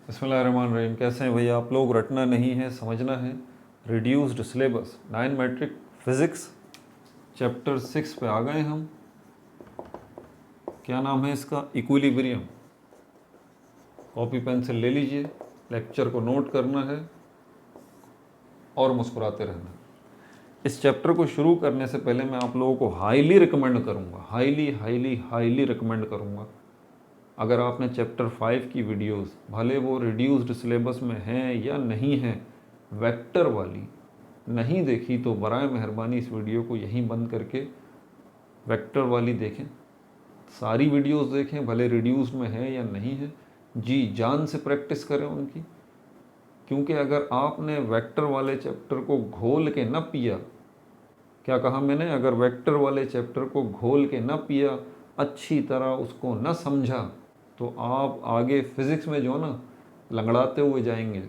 बिस्मिल्लाहिर्रहमानिर्रहीम। कैसे हैं भैया आप लोग? रटना नहीं है, समझना है। Reduced syllabus 9 matric physics chapter 6 पे आ गए हम। क्या नाम है इसका? इक्विलिब्रियम। कॉपी पेंसिल ले लीजिए, लेक्चर को नोट करना है और मुस्कुराते रहना। इस चैप्टर को शुरू करने से पहले मैं आप लोगों को हाईली रिकमेंड करूँगा, हाईली रिकमेंड करूँगा, अगर आपने चैप्टर 5 की वीडियोस, भले वो रिड्यूस्ड सिलेबस में हैं या नहीं हैं, वेक्टर वाली नहीं देखी तो बराए मेहरबानी इस वीडियो को यहीं बंद करके वेक्टर वाली देखें। सारी वीडियोस देखें, भले रिड्यूस्ड में है या नहीं है, जी जान से प्रैक्टिस करें उनकी। क्योंकि अगर आपने वेक्टर वाले चैप्टर को घोल के न पिया, क्या कहा मैंने? अगर वेक्टर वाले चैप्टर को घोल के न पिया, अच्छी तरह उसको न समझा, तो आप आगे फिज़िक्स में जो ना लंगड़ाते हुए जाएंगे।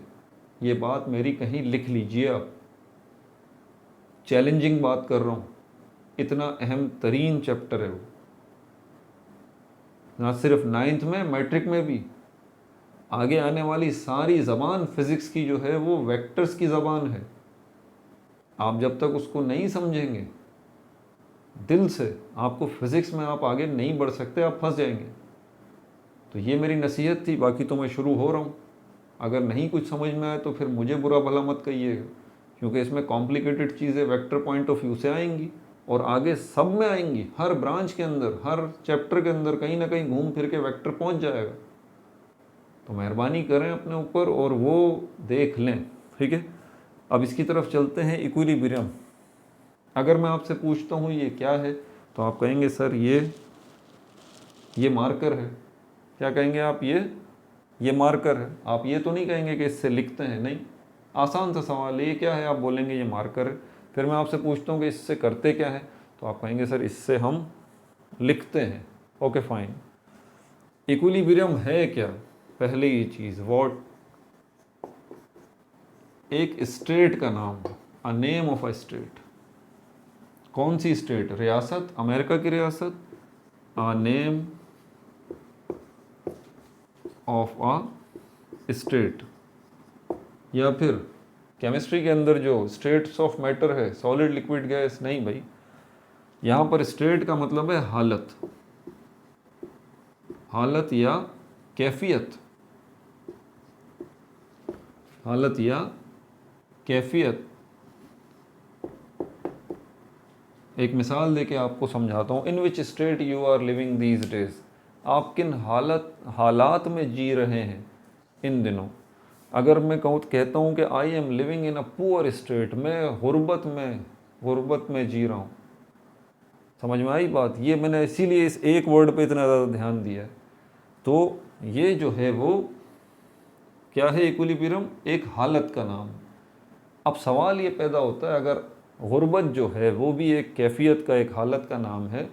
ये बात मेरी कहीं लिख लीजिए आप। चैलेंजिंग बात कर रहा हूँ, इतना अहम तरीन चैप्टर है वो। ना सिर्फ 9th में, मैट्रिक में भी आगे आने वाली सारी ज़बान फिज़िक्स की जो है वो वेक्टर्स की ज़बान है। आप जब तक उसको नहीं समझेंगे दिल से, आपको फिज़िक्स में आप आगे नहीं बढ़ सकते, आप फंस जाएंगे। तो ये मेरी नसीहत थी। बाकी तो मैं शुरू हो रहा हूँ। अगर नहीं कुछ समझ में आए तो फिर मुझे बुरा भला मत कहिएगा, क्योंकि इसमें कॉम्प्लिकेटेड चीज़ें वेक्टर पॉइंट ऑफ व्यू से आएंगी और आगे सब में आएंगी। हर ब्रांच के अंदर, हर चैप्टर के अंदर कहीं ना कहीं घूम फिर के वेक्टर पहुँच जाएगा। तो मेहरबानी करें अपने ऊपर और वो देख लें, ठीक है। अब इसकी तरफ चलते हैं। इक्विलिब्रियम। अगर मैं आपसे पूछता हूँ ये क्या है, तो आप कहेंगे सर ये मार्कर है। क्या कहेंगे आप? ये मार्कर है। आप ये तो नहीं कहेंगे कि इससे लिखते हैं, नहीं। आसान सा सवाल है, ये क्या है? आप बोलेंगे ये मार्कर है। फिर मैं आपसे पूछता हूँ कि इससे करते क्या है, तो आप कहेंगे सर इससे हम लिखते हैं। Okay fine. इक्विलिब्रियम है क्या? पहले ये चीज़, व्हाट, एक स्टेट का नाम, a name of a state. कौन सी स्टेट? रियासत, अमेरिका की रियासत। A name of a state. या फिर केमिस्ट्री के अंदर जो स्टेट्स ऑफ मैटर है, सॉलिड, लिक्विड, गैस, नहीं भाई, यहाँ पर स्टेट का मतलब है हालत, हालत या कैफियत, हालत या कैफियत। एक मिसाल देके आपको समझाता हूँ। In which state you are living these days. आप किन हालात में जी रहे हैं इन दिनों। अगर मैं कहता हूँ कि I am living in a poor state, मैं गुर्बत में जी रहा हूँ। समझ में आई बात? ये मैंने इसीलिए इस एक वर्ड पे इतना ज़्यादा ध्यान दिया है। तो ये जो है वो क्या है? इक्विलिब्रियम एक हालत का नाम। अब सवाल ये पैदा होता है, अगर गुर्बत जो है वो भी एक कैफियत का, एक हालत का नाम है,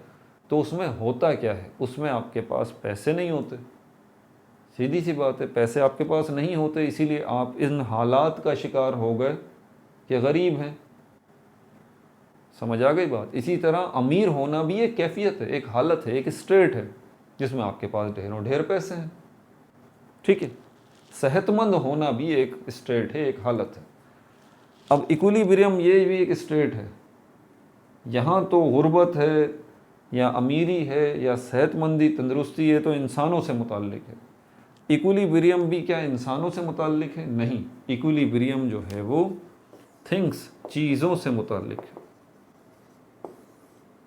तो उसमें होता क्या है? उसमें आपके पास पैसे नहीं होते। सीधी सी बात है, पैसे आपके पास नहीं होते, इसीलिए आप इन हालात का शिकार हो गए कि गरीब हैं। समझ आ गई बात? इसी तरह अमीर होना भी एक कैफियत है, एक हालत है, एक स्टेट है, जिसमें आपके पास ढेरों ढेर पैसे हैं, ठीक है। सेहतमंद होना भी एक स्टेट है, एक हालत है। अब इक्विलिब्रियम ये भी एक स्टेट है। यहाँ तो गुर्बत है या अमीरी है या सेहतमंदी, तंदुरुस्ती है, तो इंसानों से मुताल्लिक है। इक्विलिब्रियम भी क्या इंसानों से मुताल्लिक है? नहीं। इक्विलिब्रियम जो है वो थिंग्स, चीज़ों से मुताल्लिक है,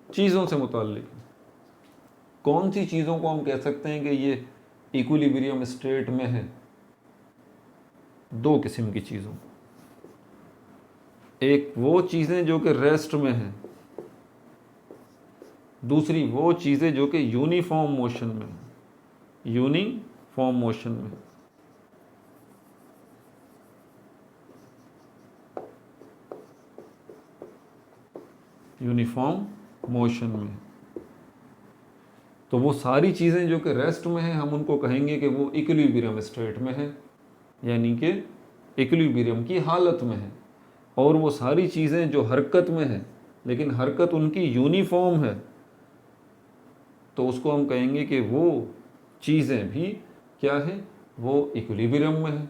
चीज़ों से मुताल्लिक है। कौन सी चीज़ों को हम कह सकते हैं कि ये इक्विलिब्रियम स्टेट में है? दो किस्म की चीज़ों। एक वो चीज़ें जो कि रेस्ट में हैं, दूसरी वो चीज़ें जो कि यूनिफॉर्म मोशन में हैं, यूनिफॉर्म मोशन में। यूनिफॉर्म मोशन में। तो वो सारी चीज़ें जो कि रेस्ट में हैं, हम उनको कहेंगे कि वो इक्विलिब्रियम स्टेट में है, यानी कि इक्विलिब्रियम की हालत में है। और वो सारी चीज़ें जो हरकत में हैं, लेकिन हरकत उनकी यूनिफॉर्म है, तो उसको हम कहेंगे कि वो चीज़ें भी क्या है? वो इक्विलिब्रियम में है,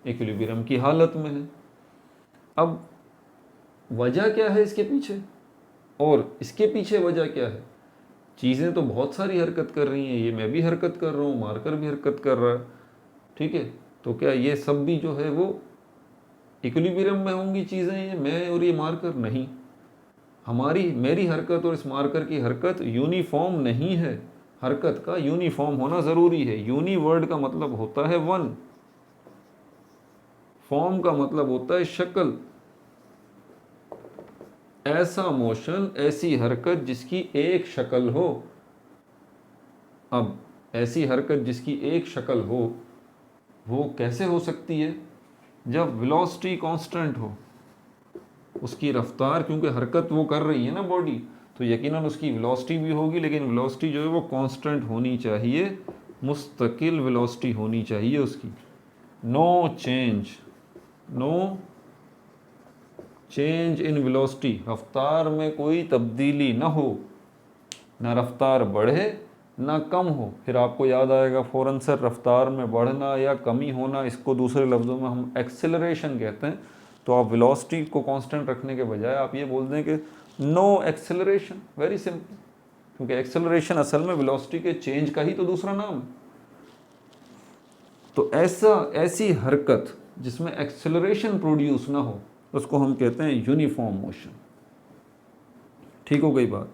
इक्विलिब्रियम की हालत में है। अब वजह क्या है इसके पीछे, और इसके पीछे वजह क्या है? चीज़ें तो बहुत सारी हरकत कर रही हैं, ये मैं भी हरकत कर रहा हूँ, मार्कर भी हरकत कर रहा है, ठीक है। तो क्या ये सब भी जो है वो इक्विलिब्रियम में होंगी चीज़ें, ये मैं और ये मार्कर? नहीं, मेरी हरकत और इस मार्कर की हरकत यूनिफॉर्म नहीं है। हरकत का यूनिफॉर्म होना ज़रूरी है। यूनी वर्ड का मतलब होता है वन, फॉर्म का मतलब होता है शक्ल। ऐसा मोशन, ऐसी हरकत जिसकी एक शक्ल हो। अब ऐसी हरकत जिसकी एक शक्ल हो वो कैसे हो सकती है? जब वेलोसिटी कांस्टेंट हो, उसकी रफ्तार, क्योंकि हरकत वो कर रही है ना बॉडी, तो यकीनन उसकी वेलोसिटी भी होगी, लेकिन वेलोसिटी जो है वो कांस्टेंट होनी चाहिए, मुस्तकिल वेलोसिटी होनी चाहिए उसकी। नो चेंज इन वेलोसिटी, रफ्तार में कोई तब्दीली ना हो, ना रफ्तार बढ़े ना कम हो। फिर आपको याद आएगा फ़ौरन से, रफ्तार में बढ़ना या कमी होना, इसको दूसरे लफ्ज़ों में हम एक्सेलरेशन कहते हैं। तो आप वेलोसिटी को कांस्टेंट रखने के बजाय आप ये बोल दें कि नो एक्सेलरेशन, वेरी सिंपल, क्योंकि एक्सेलरेशन असल में वेलोसिटी के चेंज का ही तो दूसरा नाम है। तो ऐसी हरकत जिसमें एक्सेलरेशन प्रोड्यूस ना हो, उसको हम कहते हैं यूनिफॉर्म मोशन। ठीक हो गई बात।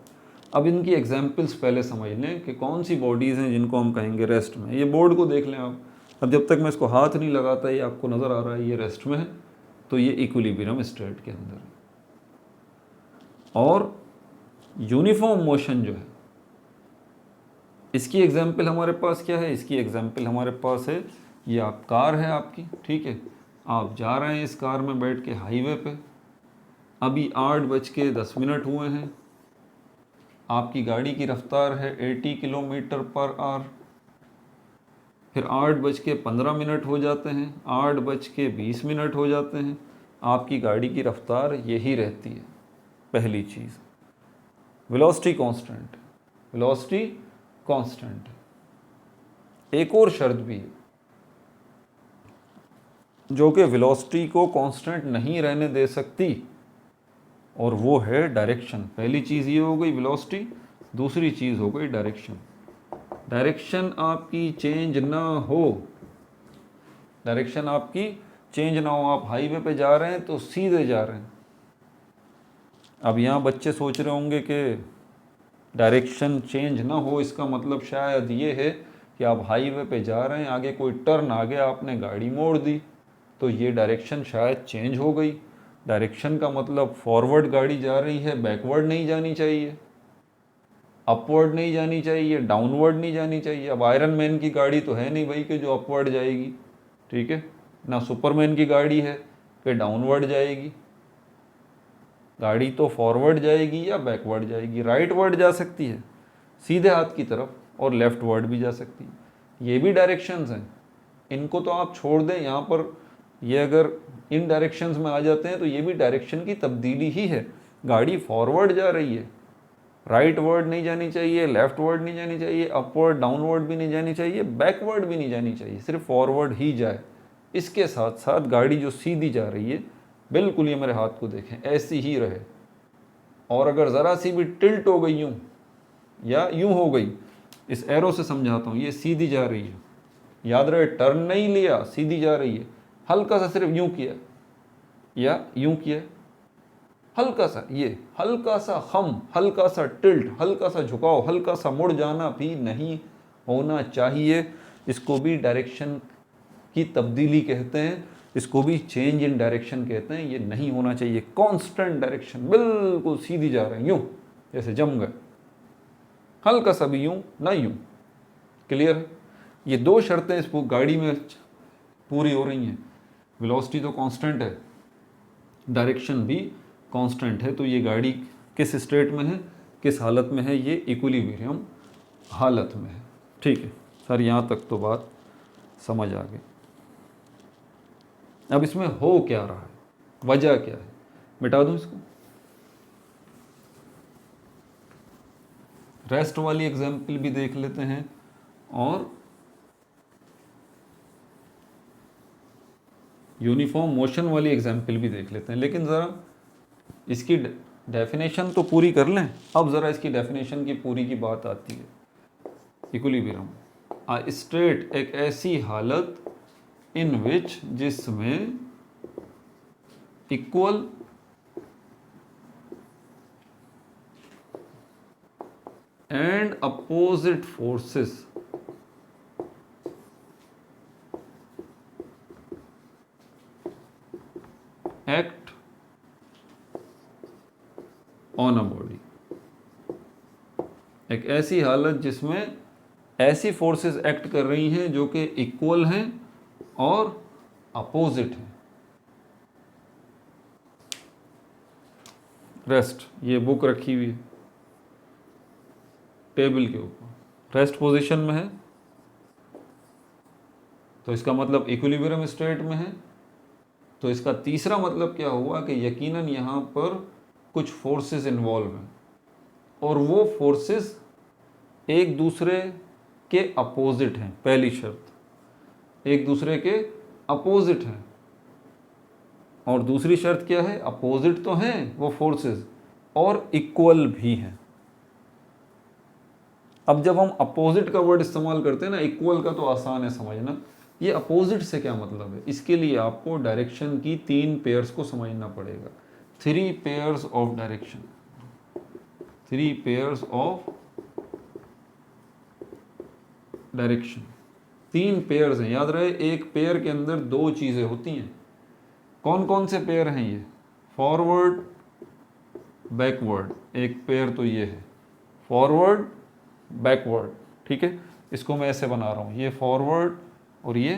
अब इनकी एग्जाम्पल्स पहले समझ लें कि कौन सी बॉडीज़ हैं जिनको हम कहेंगे रेस्ट में। ये बोर्ड को देख लें आप। अब जब तक मैं इसको हाथ नहीं लगाता, ये आपको नज़र आ रहा है ये रेस्ट में है, तो ये इक्विलिब्रियम स्टेट के अंदर है। और यूनिफॉर्म मोशन जो है, इसकी एग्जाम्पल हमारे पास क्या है? इसकी एग्जाम्पल हमारे पास है, ये आप कार है आपकी, ठीक है। आप जा रहे हैं इस कार में बैठ के हाईवे पे, अभी 8:10 हुए हैं, आपकी गाड़ी की रफ्तार है 80 किलोमीटर पर आवर। फिर 8:15 हो जाते हैं, 8:20 हो जाते हैं, आपकी गाड़ी की रफ्तार यही रहती है। पहली चीज़, वेलोसिटी कांस्टेंट, वेलोसिटी कांस्टेंट। एक और शर्त भी है जो कि वेलोसिटी को कांस्टेंट नहीं रहने दे सकती, और वो है डायरेक्शन। पहली चीज़ ये हो गई वेलोसिटी, दूसरी चीज़ हो गई डायरेक्शन। डायरेक्शन आपकी चेंज ना हो, डायरेक्शन आपकी चेंज ना हो। आप हाईवे पे जा रहे हैं तो सीधे जा रहे हैं। अब यहाँ बच्चे सोच रहे होंगे कि डायरेक्शन चेंज ना हो, इसका मतलब शायद ये है कि आप हाईवे पे जा रहे हैं, आगे कोई टर्न आ गया, आपने गाड़ी मोड़ दी, तो ये डायरेक्शन शायद चेंज हो गई। डायरेक्शन का मतलब फॉरवर्ड गाड़ी जा रही है, बैकवर्ड नहीं जानी चाहिए, अपवर्ड नहीं जानी चाहिए, डाउनवर्ड नहीं जानी चाहिए। अब आयरन मैन की गाड़ी तो है नहीं भाई कि जो अपवर्ड जाएगी, ठीक है ना। सुपरमैन की गाड़ी है कि डाउनवर्ड जाएगी। गाड़ी तो फॉरवर्ड जाएगी या बैकवर्ड जाएगी। राइट वर्ड जा सकती है सीधे हाथ की तरफ, और लेफ्ट वर्ड भी जा सकती है। ये भी डायरेक्शंस हैं, इनको तो आप छोड़ दें। यहाँ पर ये अगर इन डायरेक्शंस में आ जाते हैं तो ये भी डायरेक्शन की तब्दीली ही है। गाड़ी फॉरवर्ड जा रही है, राइट वर्ड नहीं जानी चाहिए, लेफ्ट वर्ड नहीं जानी चाहिए, अपवर्ड डाउनवर्ड भी नहीं जानी चाहिए, बैकवर्ड भी नहीं जानी चाहिए, सिर्फ फॉरवर्ड ही जाए। इसके साथ साथ गाड़ी जो सीधी जा रही है, बिल्कुल ये मेरे हाथ को देखें, ऐसी ही रहे। और अगर ज़रा सी भी टिल्ट हो गई यूँ या यूँ हो गई, इस एरो से समझाता हूँ, ये सीधी जा रही है, याद रहे टर्न नहीं लिया, सीधी जा रही है। हल्का सा सिर्फ यूँ किया या यूँ किया, हल्का सा, ये हल्का सा खम, हल्का सा टिल्ट, हल्का सा झुकाव, हल्का सा मुड़ जाना भी नहीं होना चाहिए। इसको भी डायरेक्शन की तब्दीली कहते हैं, इसको भी चेंज इन डायरेक्शन कहते हैं। ये नहीं होना चाहिए कांस्टेंट डायरेक्शन, बिल्कुल सीधी जा रहे हैं यूँ जैसे जम गए, हल्का सा भी यूँ ना यूँ। क्लियर है? ये दो शर्तें इस गाड़ी में पूरी हो रही हैं। वेलोसिटी तो कांस्टेंट है, डायरेक्शन भी कांस्टेंट है। तो ये गाड़ी किस स्टेट में है, किस हालत में है? ये इक्विलिब्रियम हालत में है। ठीक है सर, यहाँ तक तो बात समझ आ गई। अब इसमें हो क्या रहा है, वजह क्या है? मिटा दूँ इसको, रेस्ट वाली एग्जाम्पल भी देख लेते हैं और यूनिफॉर्म मोशन वाली एग्जाम्पल भी देख लेते हैं, लेकिन ज़रा इसकी डेफिनेशन तो पूरी कर लें। अब ज़रा इसकी डेफिनेशन की पूरी की बात आती है। इक्विलिब्रियम स्टेट एक ऐसी हालत इन विच जिसमें equal and opposite forces act on a body. एक ऐसी हालत जिसमें ऐसी फोर्सेस एक्ट कर रही हैं जो कि इक्वल हैं और अपोजिट हैं। रेस्ट, ये बुक रखी हुई है टेबल के ऊपर, रेस्ट पोजीशन में है, तो इसका मतलब इक्विलिब्रियम स्टेट में है। तो इसका तीसरा मतलब क्या हुआ कि यकीनन यहाँ पर कुछ फोर्सेस इन्वॉल्व हैं और वो फोर्सेस एक दूसरे के अपोजिट हैं। पहली शर्त, एक दूसरे के अपोजिट हैं। और दूसरी शर्त क्या है? अपोजिट तो हैं वो फोर्सेस और इक्वल भी हैं। अब जब हम अपोजिट का वर्ड इस्तेमाल करते हैं ना, इक्वल का तो आसान है समझना, ये अपोजिट से क्या मतलब है? इसके लिए आपको डायरेक्शन की 3 पेयर्स को समझना पड़ेगा। 3 pairs of direction, 3 pairs of direction, 3 pairs हैं। याद रहे, एक पेयर के अंदर 2 चीज़ें होती हैं। कौन कौन से पेयर हैं ये? Forward, backward. एक पेयर तो ये है फॉरवर्ड बैकवर्ड, ठीक है। इसको मैं ऐसे बना रहा हूँ, ये फॉरवर्ड और ये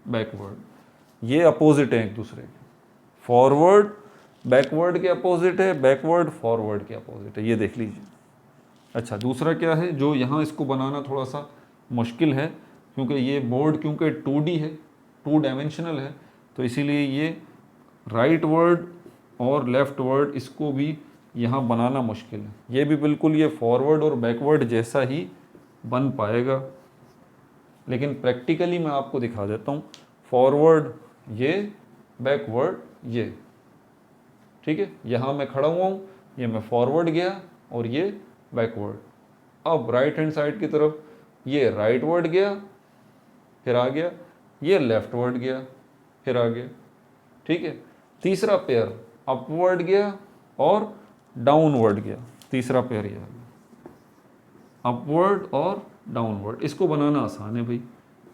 बैकवर्ड। ये अपोजिट है एक दूसरे के। फॉरवर्ड बैकवर्ड के अपोजिट है, बैकवर्ड फॉरवर्ड के अपोजिट है। ये देख लीजिए। अच्छा, दूसरा क्या है जो यहाँ इसको बनाना थोड़ा सा मुश्किल है, क्योंकि ये बोर्ड क्योंकि 2D है, 2 डायमेंशनल है, तो इसीलिए ये राइट वर्ड और लेफ्ट वर्ड इसको भी यहाँ बनाना मुश्किल है। ये भी बिल्कुल ये फॉरवर्ड और बैकवर्ड जैसा ही बन पाएगा, लेकिन प्रैक्टिकली मैं आपको दिखा देता हूँ। फॉरवर्ड ये, बैकवर्ड ये, ठीक है। यहाँ मैं खड़ा हुआ हूँ, ये मैं फॉरवर्ड गया और ये बैकवर्ड। अब राइट हैंड साइड की तरफ ये राइट वर्ड गया फिर आ गया, ये लेफ्ट वर्ड गया फिर आ गया, ठीक है। तीसरा पेयर अपवर्ड गया और डाउनवर्ड गया। तीसरा पेयर ये आ गया, अपवर्ड और डाउनवर्ड। इसको बनाना आसान है भाई,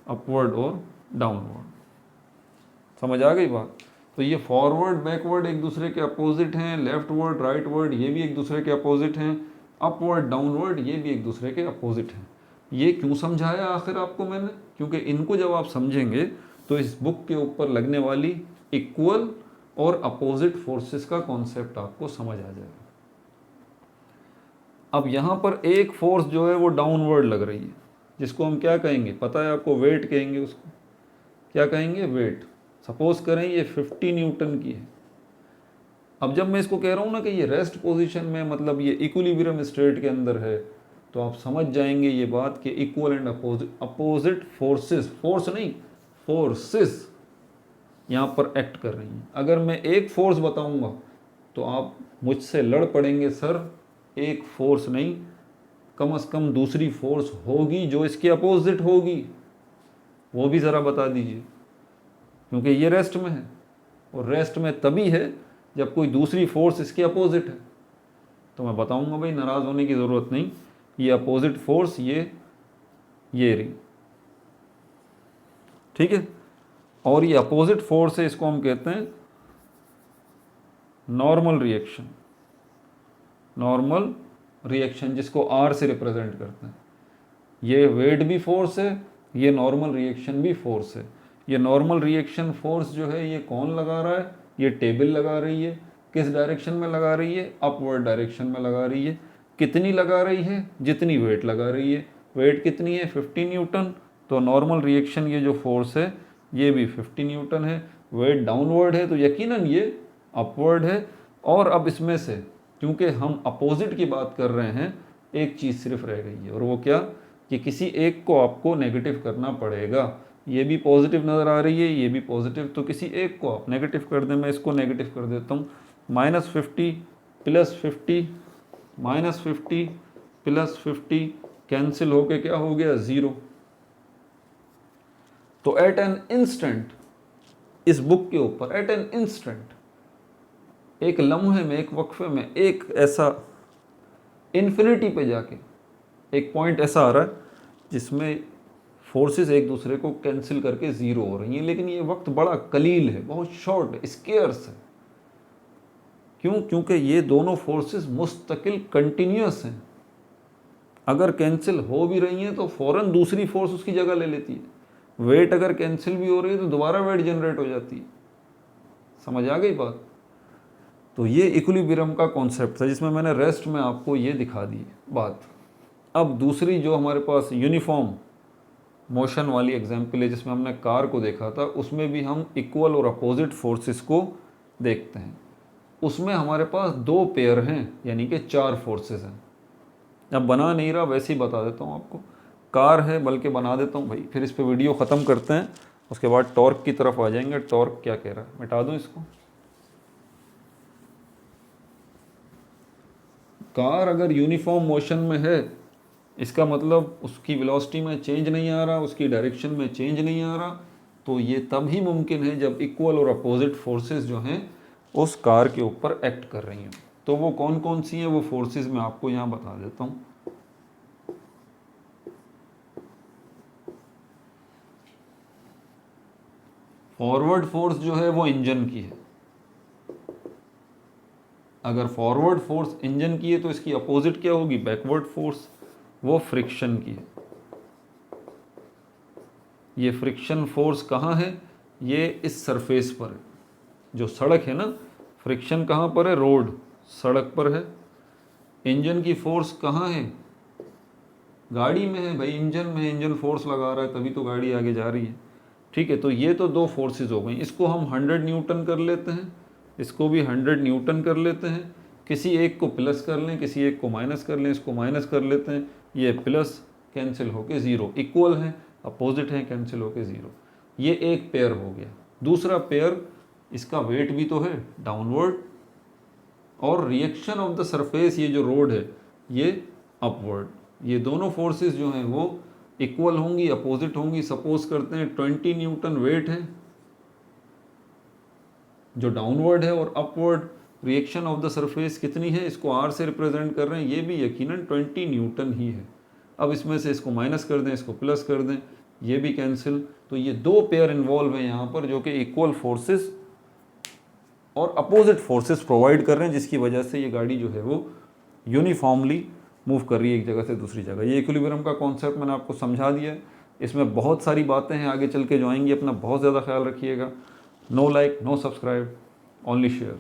अपवर्ड और डाउनवर्ड। समझ आ गई बात? तो ये फॉरवर्ड बैकवर्ड एक दूसरे के अपोजिट हैं, लेफ्ट वर्ड राइट वर्ड ये भी एक दूसरे के अपोजिट हैं, अपवर्ड डाउनवर्ड ये भी एक दूसरे के अपोजिट हैं। ये क्यों समझाया आखिर आपको मैंने? क्योंकि इनको जब आप समझेंगे तो इस बुक के ऊपर लगने वाली इक्वल और अपोजिट फोर्सेस का कॉन्सेप्ट आपको समझ आ जाएगा। अब यहाँ पर एक फोर्स जो है वो डाउनवर्ड लग रही है, जिसको हम क्या कहेंगे पता है आपको? वेट कहेंगे उसको। क्या कहेंगे? वेट। सपोज करें ये 50 न्यूटन की है। अब जब मैं इसको कह रहा हूँ ना कि ये रेस्ट पोजीशन में, मतलब ये इक्विलिब्रियम स्टेट के अंदर है, तो आप समझ जाएंगे ये बात कि equal and opposite forces, force नहीं फोर्सेस यहाँ पर एक्ट कर रही हैं। अगर मैं एक फोर्स बताऊंगा तो आप मुझसे लड़ पड़ेंगे, सर एक फोर्स नहीं, कम से कम दूसरी फोर्स होगी जो इसके अपोजिट होगी, वो भी ज़रा बता दीजिए। क्योंकि ये रेस्ट में है और रेस्ट में तभी है जब कोई दूसरी फोर्स इसके अपोजिट है। तो मैं बताऊंगा भाई, नाराज़ होने की ज़रूरत नहीं, ये अपोजिट फोर्स ये रही, ठीक है। और ये अपोजिट फोर्स है, इसको हम कहते हैं नॉर्मल रिएक्शन। नॉर्मल रिएक्शन जिसको R से रिप्रेजेंट करते हैं। ये वेट भी फोर्स है, ये नॉर्मल रिएक्शन भी फोर्स है। ये नॉर्मल रिएक्शन फोर्स जो है ये कौन लगा रहा है? ये टेबल लगा रही है। किस डायरेक्शन में लगा रही है? अपवर्ड डायरेक्शन में लगा रही है। कितनी लगा रही है? जितनी वेट लगा रही है। वेट कितनी है? 50 न्यूटन। तो नॉर्मल रिएक्शन ये जो फोर्स है ये भी 50 न्यूटन है। वेट डाउनवर्ड है तो यकीनन ये अपवर्ड है। और अब इसमें से क्योंकि हम अपोजिट की बात कर रहे हैं, एक चीज़ सिर्फ रह गई है, और वो क्या? कि किसी एक को आपको नेगेटिव करना पड़ेगा। ये भी पॉजिटिव नज़र आ रही है, ये भी पॉजिटिव, तो किसी एक को आप नेगेटिव कर दें। मैं इसको नेगेटिव कर देता हूँ। -50 +50 -50 +50 कैंसिल होके क्या हो गया, 0। तो एट एन इंस्टेंट, इस बुक के ऊपर एट एन इंस्टेंट, एक लम्हे में, एक वक्फे में, एक ऐसा इन्फिनिटी पे जाके एक पॉइंट ऐसा आ रहा है जिसमें फोर्सेस एक दूसरे को कैंसिल करके 0 हो रही हैं। लेकिन ये वक्त बड़ा कलील है, बहुत शॉर्ट, स्केयर्स है। क्यों? क्योंकि ये दोनों फोर्सेस मुस्तकिल कंटिन्यूस हैं। अगर कैंसिल हो भी रही हैं तो फ़ौरन दूसरी फोर्स उसकी जगह ले लेती है। वेट अगर कैंसिल भी हो रही है तो दोबारा वेट जनरेट हो जाती है। समझ आ गई बात? तो ये इक्विलिब्रियम का कॉन्सेप्ट था, जिसमें मैंने रेस्ट में आपको ये दिखा दी बात। अब दूसरी जो हमारे पास यूनिफॉर्म मोशन वाली एग्जाम्पल है, जिसमें हमने कार को देखा था, उसमें भी हम इक्वल और अपोजिट फोर्सेस को देखते हैं। उसमें हमारे पास 2 पेयर हैं, यानी कि 4 फोर्सेस हैं। अब बना नहीं रहा, वैसे ही बता देता हूँ आपको। कार है, बल्कि बना देता हूँ भाई, फिर इस पे वीडियो ख़त्म करते हैं, उसके बाद टॉर्क की तरफ आ जाएंगे। टॉर्क क्या कह रहा है, मिटा दूँ इसको। कार अगर यूनिफॉर्म मोशन में है, इसका मतलब उसकी वेलोसिटी में चेंज नहीं आ रहा, उसकी डायरेक्शन में चेंज नहीं आ रहा, तो ये तब ही मुमकिन है जब इक्वल और अपोजिट फोर्सेस जो हैं उस कार के ऊपर एक्ट कर रही हैं। तो वो कौन कौन सी हैं वो फोर्सेस मैं आपको यहाँ बता देता हूँ। फॉरवर्ड फोर्स जो है वो इंजन की है। अगर फॉरवर्ड फोर्स इंजन की है तो इसकी अपोजिट क्या होगी, बैकवर्ड फोर्स, वो फ्रिक्शन की है। ये फ्रिक्शन फोर्स कहाँ है, ये इस सरफेस पर है, जो सड़क है ना। फ्रिक्शन कहाँ पर है, रोड, सड़क पर है। इंजन की फोर्स कहाँ है, गाड़ी में है भाई, इंजन में। इंजन फोर्स लगा रहा है तभी तो गाड़ी आगे जा रही है। ठीक है, तो ये तो 2 फोर्सेस हो गई। इसको हम 100 न्यूटन कर लेते हैं, इसको भी 100 न्यूटन कर लेते हैं। किसी एक को प्लस कर लें, किसी एक को माइनस कर लें, इसको माइनस कर लेते हैं। ये प्लस कैंसिल होके 0, इक्वल है, अपोजिट है, कैंसिल होके 0। ये एक पेयर हो गया। दूसरा पेयर, इसका वेट भी तो है डाउनवर्ड, और रिएक्शन ऑफ द सरफेस, ये जो रोड है ये अपवर्ड। ये दोनों फोर्सेस जो हैं वो इक्वल होंगी, अपोजिट होंगी। सपोज करते हैं 20 न्यूटन वेट है जो डाउनवर्ड है, और upward reaction of the surface कितनी है, इसको R से रिप्रेजेंट कर रहे हैं, ये भी यकीनन 20 न्यूटन ही है। अब इसमें से इसको माइनस कर दें, इसको प्लस कर दें, ये भी कैंसिल। तो ये 2 पेयर इन्वॉल्व हैं यहाँ पर, जो कि इक्वल फोर्सेस और अपोजिट फोर्सेस प्रोवाइड कर रहे हैं, जिसकी वजह से ये गाड़ी जो है वो यूनिफॉर्मली मूव कर रही है एक जगह से दूसरी जगह। ये इक्विलिब्रियम का कॉन्सेप्ट मैंने आपको समझा दिया है। इसमें बहुत सारी बातें हैं, आगे चल के जो आएंगी। अपना बहुत ज़्यादा ख्याल रखिएगा। No like, no subscribe, only share.